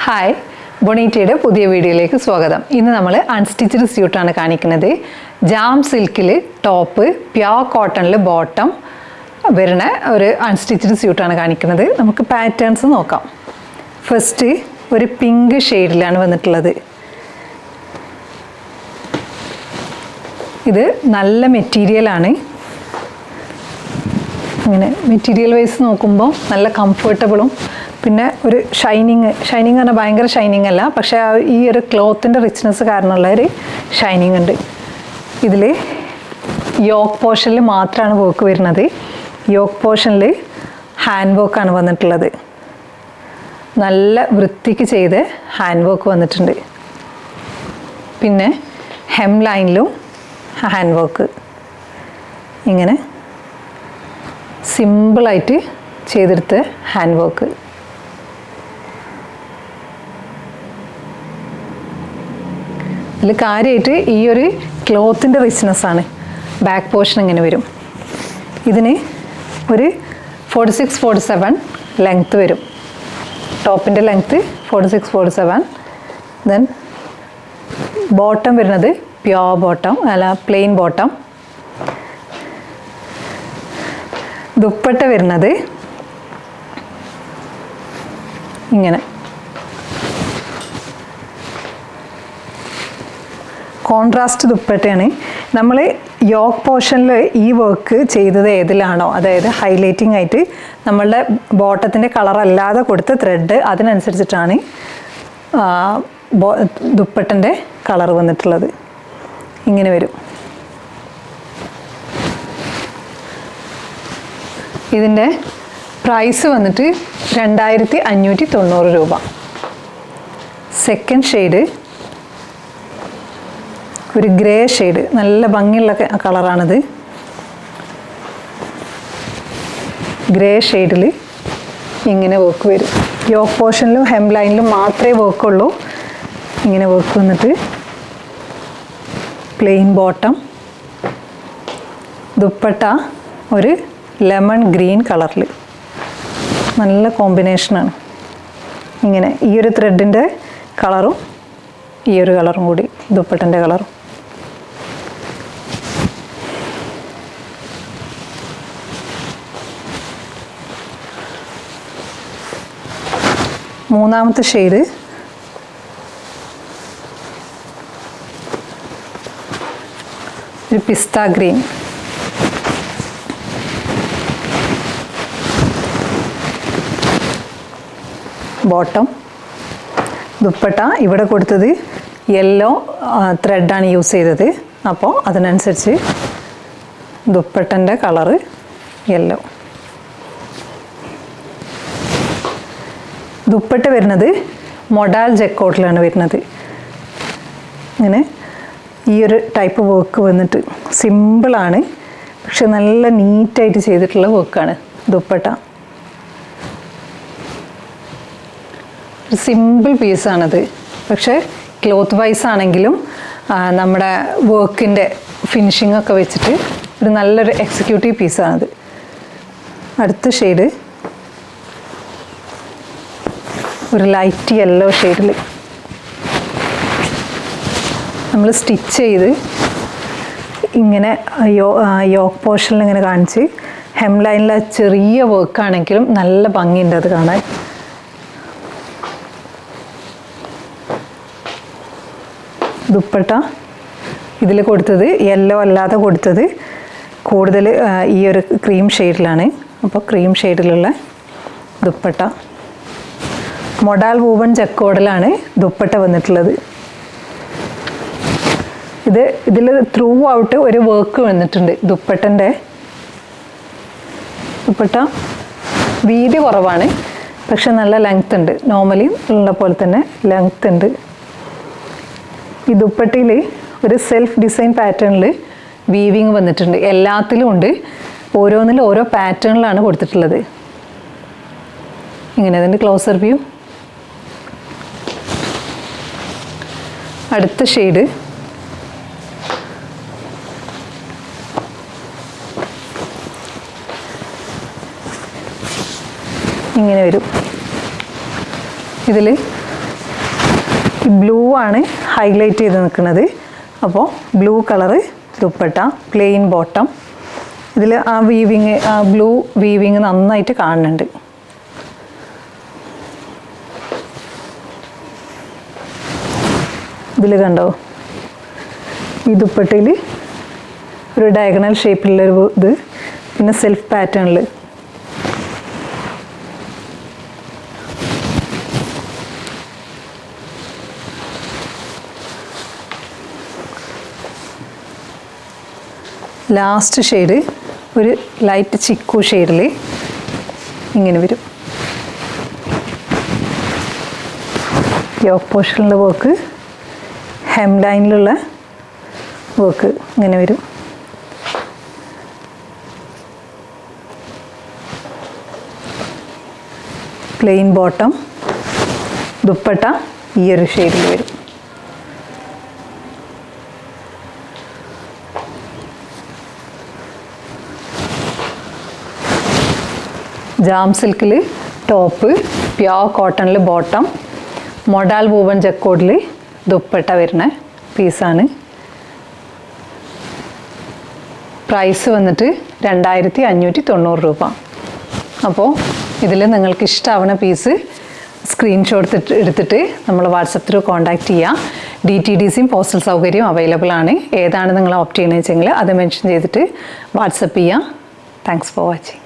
Hi, ബൊണീറ്റയുടെ പുതിയ വീഡിയോയിലേക്ക് സ്വാഗതം. ഇന്ന് നമ്മൾ അൺസ്റ്റിച്ച്ഡ് സ്യൂട്ടാണ് കാണിക്കുന്നത്. ജാം സിൽക്കിൽ ടോപ്പ്, പ്യോർ കോട്ടണിൽ ബോട്ടം വരുന്ന ഒരു അൺസ്റ്റിച്ച്ഡ് സ്യൂട്ടാണ് കാണിക്കുന്നത്. നമുക്ക് പാറ്റേൺസ് നോക്കാം. ഫസ്റ്റ് ഒരു പിങ്ക് ഷെയ്ഡിലാണ് വന്നിട്ടുള്ളത്. ഇത് നല്ല മെറ്റീരിയലാണ്. ഇങ്ങനെ മെറ്റീരിയൽ വൈസ് നോക്കുമ്പോൾ നല്ല കംഫർട്ടബിളും പിന്നെ ഒരു ഷൈനിങ് പറഞ്ഞാൽ ഭയങ്കര ഷൈനിങ് അല്ല, പക്ഷേ ഈ ഒരു ക്ലോത്തിൻ്റെ റിച്ച്നെസ് കാരണമുള്ള ഒരു ഷൈനിങ് ഉണ്ട്. ഇതിൽ യോക്ക് പോർഷനിൽ മാത്രമാണ് വർക്ക് വരുന്നത്. യോക്ക് പോർഷനിൽ ഹാൻഡ് വർക്കാണ് വന്നിട്ടുള്ളത്. നല്ല വൃത്തിക്ക് ചെയ്ത് ഹാൻഡ് വർക്ക് വന്നിട്ടുണ്ട്. പിന്നെ ഹെം ലൈനിലും ഹാൻഡ് വർക്ക് ഇങ്ങനെ സിമ്പിളായിട്ട് ചെയ്തെടുത്ത് ഹാൻഡ് വർക്ക്. ഇതിൽ കാര്യമായിട്ട് ഈ ഒരു ക്ലോത്തിൻ്റെ റിച്ച്നെസ്സാണ്. ബാക്ക് പോർഷൻ ഇങ്ങനെ വരും. ഇതിന് ഒരു 46-47 ലെങ്ത്ത് വരും. ടോപ്പിൻ്റെ ലെങ്ത്ത് 46-47. ദെൻ ബോട്ടം വരുന്നത് പ്യോർ ബോട്ടം അല്ല പ്ലെയിൻ ബോട്ടം. ദുപ്പട്ട വരുന്നത് ഇങ്ങനെ കോൺട്രാസ്റ്റ് ദുപ്പട്ടയാണ്. നമ്മൾ യോക്ക് പോർഷനിൽ ഈ വർക്ക് ചെയ്തത് ഏതിലാണോ, അതായത് ഹൈലൈറ്റിംഗ് ആയിട്ട് നമ്മളുടെ ബോട്ടത്തിൻ്റെ കളറല്ലാതെ കൊടുത്ത ത്രെഡ്, അതിനനുസരിച്ചിട്ടാണ് ദുപ്പട്ടൻ്റെ കളർ വന്നിട്ടുള്ളത്. ഇങ്ങനെ വരും. ഇതിൻ്റെ പ്രൈസ് വന്നിട്ട് 2590 രൂപ. സെക്കൻഡ് ഷെയ്ഡ് ഒരു ഗ്രേ ഷെയ്ഡ്, നല്ല ഭംഗിയുള്ള കളറാണിത്. ഗ്രേ ഷെയ്ഡിൽ ഇങ്ങനെ വർക്ക് വരും. യോക്ക് പോർഷനിലും ഹെം ലൈനിലും മാത്രമേ വർക്കുള്ളൂ. ഇങ്ങനെ വർക്ക് വന്നിട്ട് പ്ലെയിൻ ബോട്ടം. ദുപ്പട്ട ഒരു ലെമൺ ഗ്രീൻ കളറിൽ, നല്ല കോമ്പിനേഷനാണ്. ഇങ്ങനെ ഈ ഒരു ത്രെഡിൻ്റെ കളറും ഈ ഒരു കളറും കൂടി ദുപ്പട്ടൻ്റെ കളറും. മൂന്നാമത്തെ ഷെയ്ഡ് ഒരു പിസ്ത ഗ്രീൻ. ബോട്ടം. ദുപ്പട്ട ഇവിടെ കൊടുത്തത് യെല്ലോ ത്രെഡാണ് യൂസ് ചെയ്തത്, അപ്പോൾ അതിനനുസരിച്ച് ദുപ്പട്ടൻ്റെ കളറ് യെല്ലോ. ദുപ്പട്ട വരുന്നത് മൊഡാൽ ജക്കോട്ടിലാണ് വരുന്നത്. ഇങ്ങനെ ഈ ഒരു ടൈപ്പ് വർക്ക് വന്നിട്ട് സിമ്പിളാണ്, പക്ഷെ നല്ല നീറ്റായിട്ട് ചെയ്തിട്ടുള്ള വർക്കാണ് ദുപ്പട്ട. സിമ്പിൾ പീസാണത്, പക്ഷേ ക്ലോത്ത് വൈസ് ആണെങ്കിലും നമ്മുടെ വർക്കിൻ്റെ ഫിനിഷിംഗ് ഒക്കെ വെച്ചിട്ട് ഒരു നല്ലൊരു എക്സിക്യൂട്ടീവ് പീസാണത്. അടുത്ത ഷെയ്ഡ് ഒരു ലൈറ്റ് യെല്ലോ ഷെയ്ഡിൽ നമ്മൾ സ്റ്റിച്ച് ചെയ്ത് ഇങ്ങനെ യോക്ക് പോർഷനിൽ ഇങ്ങനെ കാണിച്ച് ഹെം ലൈനിലെ ചെറിയ വർക്കാണെങ്കിലും നല്ല ഭംഗിയുണ്ട് അത് കാണാൻ. ദുപ്പട്ട ഇതിൽ കൊടുത്തത് യെല്ലോ അല്ലാതെ കൊടുത്തത് കൂടുതൽ ഈ ഒരു ക്രീം ഷെയ്ഡിലാണ്. അപ്പോൾ ക്രീം ഷെയ്ഡിലുള്ള ദുപ്പട്ട. മൊഡാൽ വൂവൺ ജക്കോഡിലാണ് ദുപ്പട്ട വന്നിട്ടുള്ളത്. ഇതിൽ ത്രൂ ഔട്ട് ഒരു വർക്ക് വന്നിട്ടുണ്ട് ദുപ്പട്ടൻ്റെ. ദുപ്പട്ട വീതി കുറവാണ്, പക്ഷെ നല്ല ലെങ്ത് ഉണ്ട്. നോർമലി ഉള്ള പോലെ തന്നെ ലെങ്ത് ഉണ്ട്. ഈ ദുപ്പട്ടയിൽ ഒരു സെൽഫ് ഡിസൈൻ പാറ്റേണിൽ വീവിങ് വന്നിട്ടുണ്ട്. എല്ലാത്തിലും ഉണ്ട്, ഓരോന്നിലും ഓരോ പാറ്റേണിലാണ് കൊടുത്തിട്ടുള്ളത്. ഇങ്ങനെ അതിൻ്റെ ക്ലോസർ വ്യൂ. അടുത്ത ഷെയ്ഡ് ഇങ്ങനെ വരും. ഇതിൽ ഈ ബ്ലൂ ആണ് ഹൈലൈറ്റ് ചെയ്ത് നിൽക്കുന്നത്. അപ്പോൾ blue colour dupatta, plain bottom. ഇതിൽ ആ വീവിങ്, ആ ബ്ലൂ വീവിങ് നന്നായിട്ട് കാണുന്നുണ്ട്. ഇതിൽ കണ്ടോ, ഈ ദുപ്പട്ടയിൽ ഒരു ഡയഗണൽ ഷേപ്പിലുള്ളൊരു ഇത്, പിന്നെ സെൽഫ് പാറ്റേണിൽ. ലാസ്റ്റ് ഷെയ്ഡ് ഒരു ലൈറ്റ് ചിക്കു ഷെയ്ഡിൽ ഇങ്ങനെ വരും. യോക്ക് പോർഷനിലെ വർക്ക്, ഹെം ലൈനിലുള്ള വർക്ക് ഇങ്ങനെ വരും. പ്ലെയിൻ ബോട്ടം, ദുപ്പട്ട ഈ ഒരു ഷെയ്ഡിൽ വരും. ജാം സിൽക്കിൽ ടോപ്പ്, പ്യോർ കോട്ടണിൽ ബോട്ടം, മൊഡാൽ വൂവൻ ജക്കോഡിൽ ദുപ്പട്ട വരുന്ന പീസാണ്. പ്രൈസ് വന്നിട്ട് 2590 രൂപ. അപ്പോൾ ഇതിൽ നിങ്ങൾക്ക് ഇഷ്ടമാവുന്ന പീസ് സ്ക്രീൻഷോട്ട് എടുത്തിട്ട് നമ്മൾ വാട്സപ്പ് ത്രൂ കോൺടാക്റ്റ് ചെയ്യുക. DTDCയും പോസ്റ്റൽ സൗകര്യവും അവൈലബിൾ ആണ്. ഏതാണ് നിങ്ങൾ ഓപ്റ്റ് ചെയ്യുന്നത് വെച്ചെങ്കിൽ അത് മെൻഷൻ ചെയ്തിട്ട് വാട്സപ്പ് ചെയ്യുക. Thanks for watching.